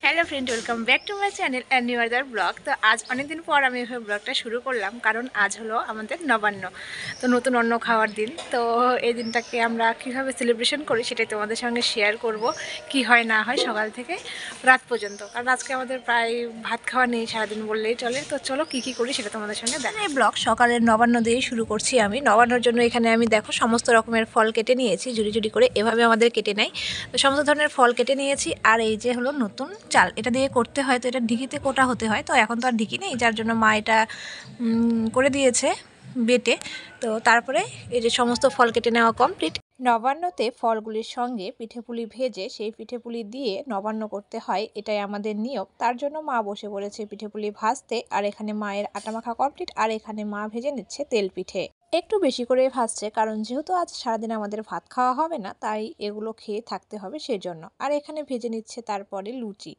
Hello friend, welcome back to my channel and new other blog. তো আজ অনেকদিন পর আমি এভাবে ব্লগটা শুরু করলাম, কারণ আজ হলো আমাদের নবান্ন। তো নতুন অন্ন খাওয়ার দিন। তো এই দিনটাকে আমরা কীভাবে সেলিব্রেশন করি সেটাই তোমাদের সঙ্গে শেয়ার করব, কি হয় না হয় সকাল থেকে রাত পর্যন্ত। কারণ আজকে আমাদের প্রায় ভাত খাওয়া নেই সারাদিন বললেই চলে। তো চলো কী করি সেটা তোমাদের সঙ্গে দেখা। এই ব্লগ সকালের নবান্ন দিয়েই শুরু করছি আমি। নবান্নর জন্য এখানে আমি দেখো সমস্ত রকমের ফল কেটে নিয়েছি, ঝুড়ি ঝুড়ি করে এভাবে আমাদের কেটে নেয়। তো সমস্ত ধরনের ফল কেটে নিয়েছি। আর এই যে হলো নতুন চাল, এটা দিয়ে করতে হয়, তো এটা ঢিকিতে কোটা হতে হয়। তো এখন তো আর ঢিকি নেই, যার জন্য মা এটা করে দিয়েছে বেটে। তো তারপরে এই যে সমস্ত ফল কেটে নেওয়া কমপ্লিট। নবান্নতে ফলগুলির সঙ্গে পিঠেপুলি ভেজে সেই পিঠেপুলি দিয়ে নবান্ন করতে হয়, এটাই আমাদের নিয়ম। তার জন্য মা বসে পড়েছে পিঠেপুলি ভাজতে। আর এখানে মায়ের আটা মাখা কমপ্লিট, আর এখানে মা ভেজে নিচ্ছে তেল পিঠে। একটু বেশি করে ভাজছে, কারণ যেহেতু আজ সারাদিন আমাদের ভাত খাওয়া হবে না, তাই এগুলো খেয়ে থাকতে হবে সেজন্য। আর এখানে ভেজে নিচ্ছে তারপরে লুচি।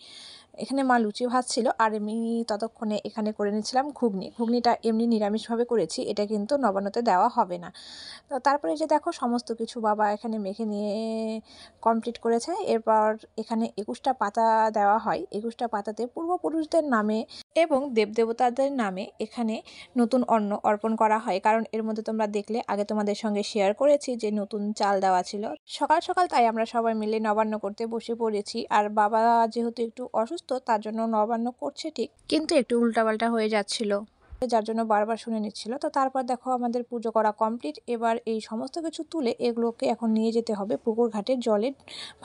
এখানে মা লুচি ভাজছিল, আর আমি ততক্ষণে এখানে করে নিচ্ছিলাম ঘুগনি। ঘুগনিটা এমনি নিরামিষভাবে করেছি, এটা কিন্তু নবান্নতে দেওয়া হবে না। তো তারপরে যে দেখো সমস্ত কিছু বাবা এখানে মেখে নিয়ে কমপ্লিট করেছে। এরপর এখানে 21টা পাতা দেওয়া হয়। 21টা পাতাতে পূর্বপুরুষদের নামে এবং দেবদেবতাদের নামে এখানে নতুন অন্ন অর্পণ করা হয়। কারণ এর মধ্যে তোমরা দেখলে, আগে তোমাদের সঙ্গে শেয়ার করেছি যে নতুন চাল দেওয়া ছিল সকাল সকাল, তাই আমরা সবাই মিলে নবান্ন করতে বসে পড়েছি। আর বাবা যেহেতু একটু অসুস্থ, তার জন্য নবান্ন করছে ঠিক, কিন্তু একটু উল্টাপাল্টা হয়ে যাচ্ছিল, যার জন্য বারবার শুনে নিচ্ছিল। তো তারপর দেখো আমাদের পুজো করা কমপ্লিট। এবার এই সমস্ত কিছু তুলে এগুলোকে এখন নিয়ে যেতে হবে পুকুর ঘাটে জলে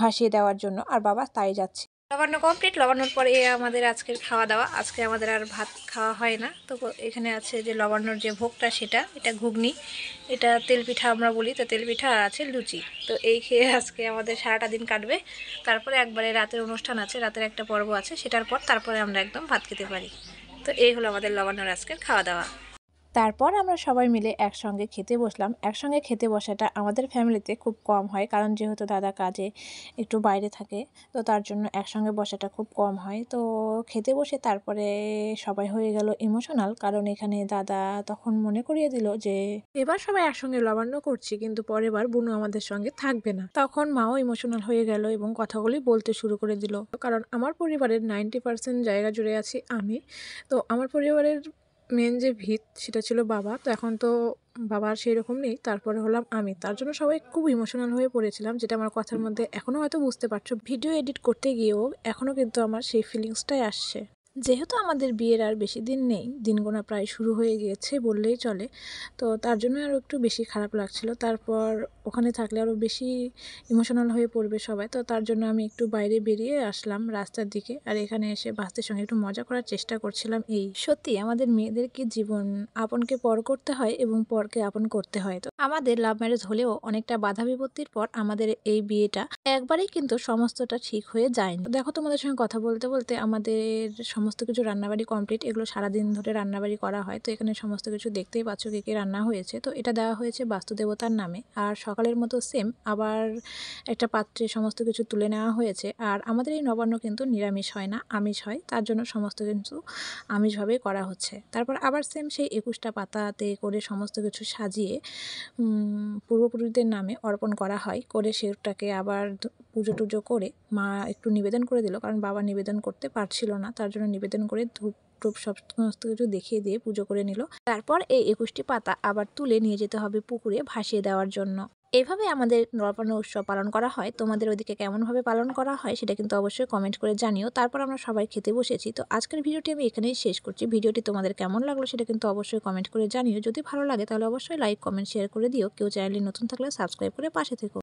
ভাসিয়ে দেওয়ার জন্য, আর বাবা তাই যাচ্ছে। লবান্ন কমপ্লিট। লবান্নর পরে আমাদের আজকের খাওয়া দাওয়া। আজকে আমাদের আর ভাত খাওয়া হয় না। তো এখানে আছে যে লবান্নর যে ভোগটা, সেটা এটা ঘুগনি, এটা তেল পিঠা আমরা বলি। তো তেল পিঠা আর আছে লুচি। তো এই খেয়ে আজকে আমাদের সারাটা দিন কাটবে। তারপরে একবারে রাতের অনুষ্ঠান আছে, রাতের একটা পর্ব আছে, সেটার পর তারপরে আমরা একদম ভাত খেতে পারি। তো এই হলো আমাদের লবান্নর আজকের খাওয়া দাওয়া। তারপর আমরা সবাই মিলে একসঙ্গে খেতে বসলাম। একসঙ্গে খেতে বসাটা আমাদের ফ্যামিলিতে খুব কম হয়, কারণ যেহেতু দাদা কাজে একটু বাইরে থাকে, তো তার জন্য একসঙ্গে বসাটা খুব কম হয়। তো খেতে বসে তারপরে সবাই হয়ে গেল ইমোশনাল, কারণ এখানে দাদা তখন মনে করিয়ে দিল যে এবার সবাই একসঙ্গে লবান্য করছি, কিন্তু পরের বার বুনু আমাদের সঙ্গে থাকবে না। তখন মাও ইমোশনাল হয়ে গেল এবং কথাগুলি বলতে শুরু করে দিল। কারণ আমার পরিবারের 90% জায়গা জুড়ে আছি আমি। তো আমার পরিবারের মেন যে ভিত, সেটা ছিল বাবা। তো এখন তো বাবার সেই রকম নেই, তারপরে হলাম আমি। তার জন্য সবাই খুব ইমোশনাল হয়ে পড়েছিলাম, যেটা আমার কথার মধ্যে এখনও হয়তো বুঝতে পারছো। ভিডিও এডিট করতে গিয়েও এখনও কিন্তু আমার সেই ফিলিংসটাই আসছে। যেহেতু আমাদের বিয়ের আর বেশি দিন নেই, দিন গোনা প্রায় শুরু হয়ে গিয়েছে বললেই চলে, তো তার জন্য আরও একটু বেশি খারাপ লাগছিল। তারপর ওখানে থাকলে আরও বেশি ইমোশনাল হয়ে পড়বে সবাই। তো তার জন্য আমি একটু বাইরে বেরিয়ে আসলাম রাস্তার দিকে, আর এখানে এসে বাসদের সঙ্গে একটু মজা করার চেষ্টা করছিলাম। এই সত্যি আমাদের মেয়েদেরকে জীবন আপনকে পর করতে হয় এবং পরকে আপন করতে হয়। তো আমাদের লাভ ম্যারেজ হলেও অনেকটা বাধা বিপত্তির পর আমাদের এই বিয়েটা একবারেই কিন্তু সমস্তটা ঠিক হয়ে যায়নি। দেখো তোমাদের সঙ্গে কথা বলতে বলতে আমাদের সমস্ত কিছু রান্নাবাড়ি কমপ্লিট। এগুলো সারাদিন ধরে রান্নাবাড়ি করা হয়। তো এখানে সমস্ত কিছু দেখতেই পাচ্ছ কী কী রান্না হয়েছে। তো এটা দেওয়া হয়েছে বাস্তুদেবতার নামে। আর সকালের মতো সেম আবার একটা পাত্রে সমস্ত কিছু তুলে নেওয়া হয়েছে। আর আমাদের এই নবান্ন কিন্তু নিরামিষ হয় না, আমিষ হয়। তার জন্য সমস্ত কিছু আমিষভাবেই করা হচ্ছে। তারপর আবার সেম সেই 21টা পাতাতে করে সমস্ত কিছু সাজিয়ে পূর্বপুরুষদের নামে অর্পণ করা হয়। করে সেটাকে আবার পুজো টুজো করে মা একটু নিবেদন করে দিল, কারণ বাবা নিবেদন করতে পারছিল না। তার জন্য নিবেদন করে ধূপ টুপ সমস্ত কিছু দেখিয়ে দিয়ে পুজো করে নিল। তারপর এই 21টি পাতা আবার তুলে নিয়ে যেতে হবে পুকুরে ভাসিয়ে দেওয়ার জন্য। এভাবে আমাদের নবান্ন উৎসব পালন করা হয়। তোমাদের ওদিকে কেমনভাবে পালন করা হয় সেটা কিন্তু অবশ্যই কমেন্ট করে জানিও। তারপর আমরা সবাই খেতে বসেছি। তো আজকের ভিডিওটি আমি এখানেই শেষ করছি। ভিডিওটি তোমাদের কেমন লাগলো সেটা কিন্তু অবশ্যই কমেন্ট করে জানিও। যদি ভালো লাগে তাহলে অবশ্যই লাইক, কমেন্ট, শেয়ার করে দিও। কেউ চ্যানেলে নতুন থাকলে সাবস্ক্রাইব করে পাশে থেকো।